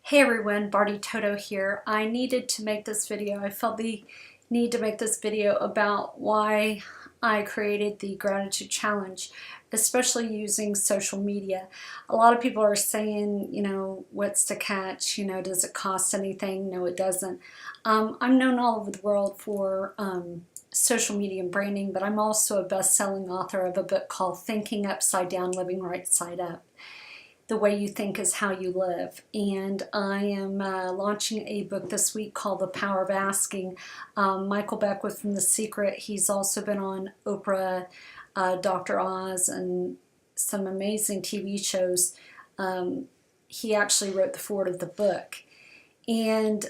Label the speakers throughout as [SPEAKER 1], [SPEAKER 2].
[SPEAKER 1] Hey everyone, Barty Toto here. I needed to make this video. I felt the need to make this video about why I created the gratitude challenge, especially using social media. A lot of people are saying, what's the catch? Does it cost anything? No, it doesn't. I'm known all over the world for social media and branding, but I'm also a best-selling author of a book called Thinking Upside Down, Living Right Side Up. The way you think is how you live. And I am launching a book this week called The Power of Asking. Michael Beckwith from The Secret, he's also been on Oprah, Dr. Oz, and some amazing TV shows. He actually wrote the foreword of the book. And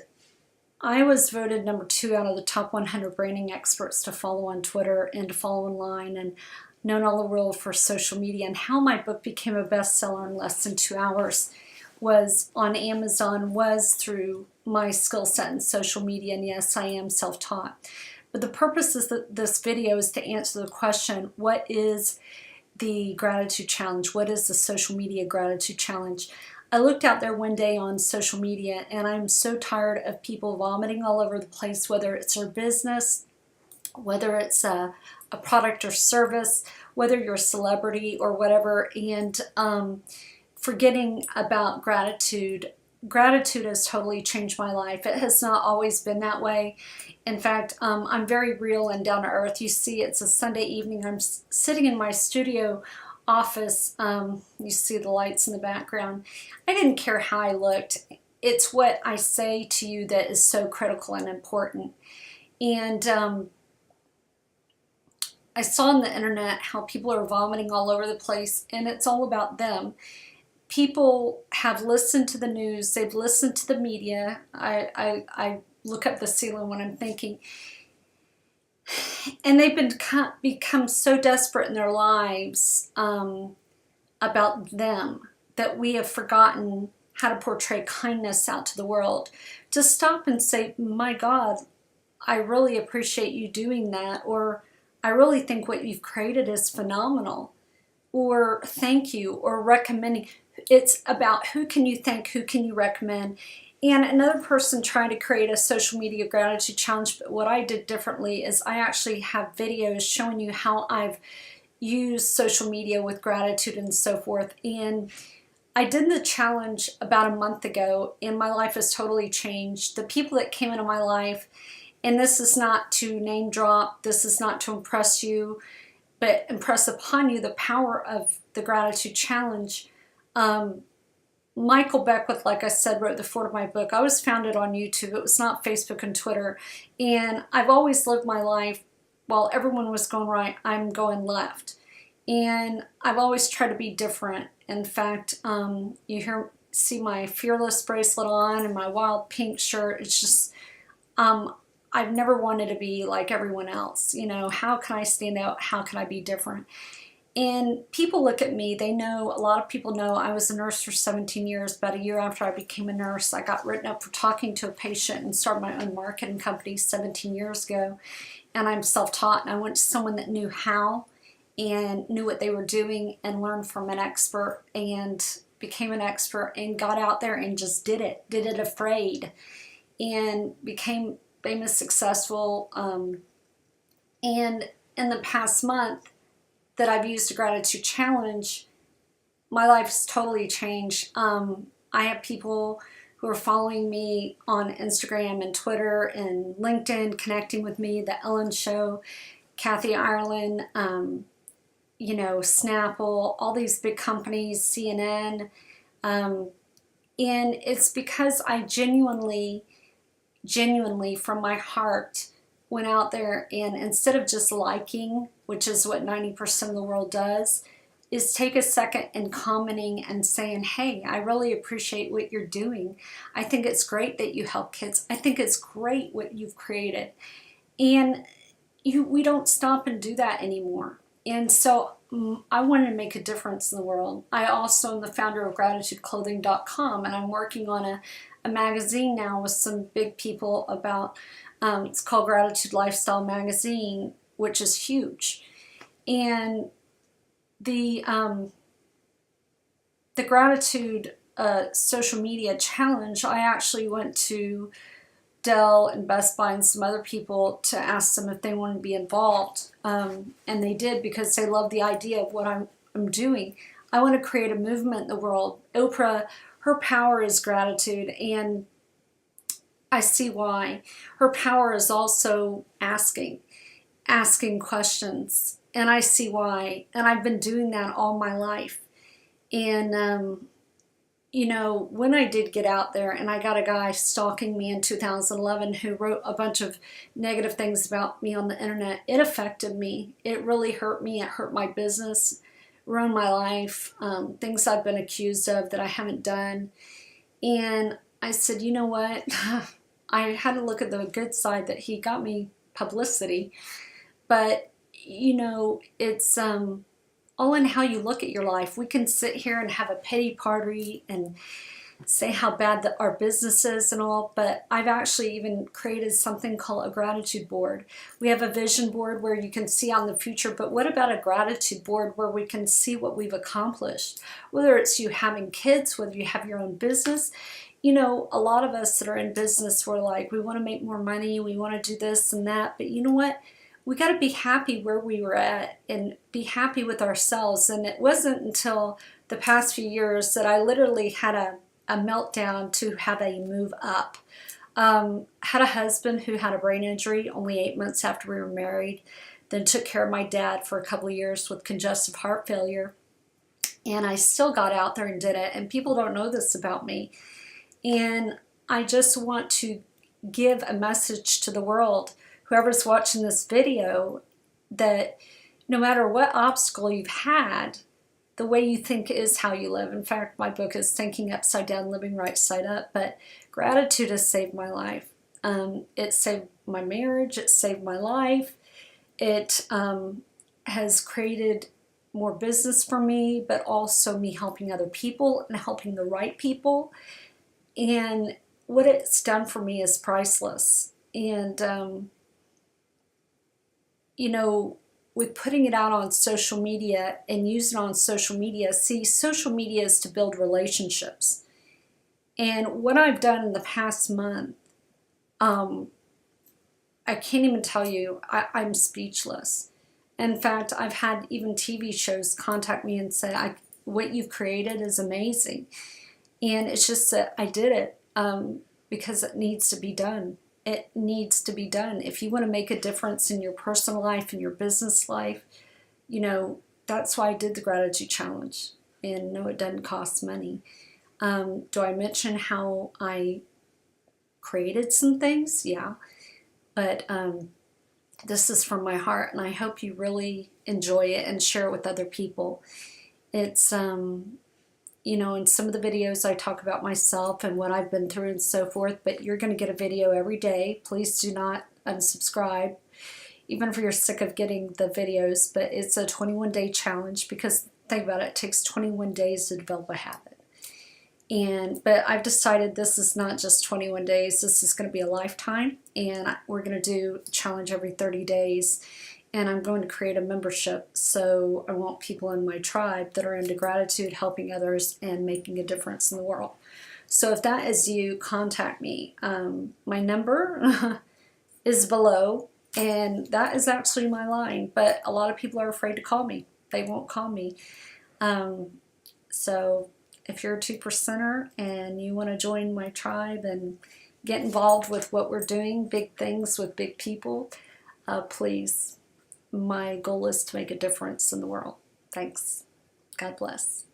[SPEAKER 1] I was voted number 2 out of the top 100 branding experts to follow on Twitter and to follow online, and known all the world for social media. And how my book became a bestseller in less than 2 hours was on Amazon was through my skill set in social media. And yes, I am self-taught. But the purpose of this video is to answer the question, what is the gratitude challenge? What is the social media gratitude challenge? I looked out there one day on social media, and I'm so tired of people vomiting all over the place, whether it's their business, whether it's a product or service, whether you're a celebrity or whatever, and forgetting about gratitude. Gratitude has totally changed my life. It has not always been that way. In fact, I'm very real and down to earth. You see, it's a Sunday evening. I'm sitting in my studio office. You see the lights in the background. I didn't care how I looked. It's what I say to you that is so critical and important. And I saw on the internet how people are vomiting all over the place, and it's all about them. People have listened to the news, they've listened to the media. I look up the ceiling when I'm thinking. And they've become so desperate in their lives about them that we have forgotten how to portray kindness out to the world. To stop and say, my God, I really appreciate you doing that, or I really think what you've created is phenomenal, or thank you, or recommending. It's about who can you thank, who can you recommend. And another person tried to create a social media gratitude challenge, but what I did differently is I actually have videos showing you how I've used social media with gratitude and so forth. And I did the challenge about a month ago, and my life has totally changed. The people that came into my life, and this is not to name drop, this is not to impress you, but impress upon you the power of the gratitude challenge. Michael Beckwith, like I said, wrote the foreword of my book. I was founded on YouTube. It was not Facebook and Twitter. And I've always lived my life, while everyone was going right, I'm going left. And I've always tried to be different. In fact, you see my Fearless bracelet on and my wild pink shirt. It's just, I've never wanted to be like everyone else. How can I stand out? How can I be different? And people look at me, they know, a lot of people know I was a nurse for 17 years. About a year after I became a nurse, I got written up for talking to a patient and started my own marketing company 17 years ago. And I'm self-taught, and I went to someone that knew how and knew what they were doing and learned from an expert and became an expert and got out there and just did it afraid, and became famous, successful. And in the past month that I've used a gratitude challenge, my life's totally changed. I have people who are following me on Instagram and Twitter and LinkedIn, connecting with me, The Ellen Show, Kathy Ireland, Snapple, all these big companies, CNN. And it's because I genuinely from my heart went out there, and instead of just liking, which is what 90% of the world does, is take a second and commenting and saying, hey, I really appreciate what you're doing. I think it's great that you help kids. I think it's great what you've created. And we don't stop and do that anymore. And so I wanted to make a difference in the world. I also am the founder of gratitudeclothing.com, and I'm working on a magazine now with some big people about, it's called Gratitude Lifestyle Magazine, which is huge. And the gratitude a social media challenge, I actually went to Dell and Best Buy and some other people to ask them if they wanted to be involved. And they did, because they love the idea of what I'm doing. I want to create a movement in the world. Oprah, her power is gratitude, and I see why. Her power is also asking questions, and I see why. And I've been doing that all my life. And you know, when I did get out there and I got a guy stalking me in 2011 who wrote a bunch of negative things about me on the internet, it affected me. It really hurt me. It hurt my business, ruined my life, things I've been accused of that I haven't done. And I said, you know what? I had to look at the good side, that he got me publicity. But, you know, it's all in how you look at your life. We can sit here and have a pity party and say how bad our business is and all, but I've actually even created something called a gratitude board. We have a vision board where you can see out in the future, but what about a gratitude board where we can see what we've accomplished? Whether it's you having kids, whether you have your own business. You know, a lot of us that are in business, we're like, we want to make more money, we want to do this and that, but you know what? We got to be happy where we were at and be happy with ourselves. And it wasn't until the past few years that I literally had a meltdown to have a move up. Had a husband who had a brain injury only 8 months after we were married, then took care of my dad for a couple of years with congestive heart failure. And I still got out there and did it. And people don't know this about me. And I just want to give a message to the world, whoever's watching this video, that no matter what obstacle you've had, the way you think is how you live. In fact, my book is Thinking Upside Down, Living Right Side Up, but gratitude has saved my life. It saved my marriage, it saved my life. It has created more business for me, but also me helping other people and helping the right people. And what it's done for me is priceless. And you know, with putting it out on social media and using it on social media, see, social media is to build relationships. And what I've done in the past month, I can't even tell you, I'm speechless. In fact, I've had even TV shows contact me and say, what you've created is amazing. And it's just that I did it because it needs to be done. It needs to be done. If you want to make a difference in your personal life and your business life, you know, that's why I did the gratitude challenge. And no, it doesn't cost money. Do I mention how I created some things? Yeah. But this is from my heart, and I hope you really enjoy it and share it with other people. It's you know, in some of the videos I talk about myself and what I've been through and so forth, but you're going to get a video every day. Please do not unsubscribe, even if you're sick of getting the videos. But it's a 21-day challenge, because think about it, it takes 21 days to develop a habit. But I've decided this is not just 21 days, this is going to be a lifetime, and we're going to do a challenge every 30 days. And I'm going to create a membership, so I want people in my tribe that are into gratitude, helping others, and making a difference in the world. So if that is you, contact me. My number is below, and that is actually my line, but a lot of people are afraid to call me. They won't call me. So if you're a 2%er and you want to join my tribe and get involved with what we're doing, big things with big people, please. My goal is to make a difference in the world. Thanks. God bless.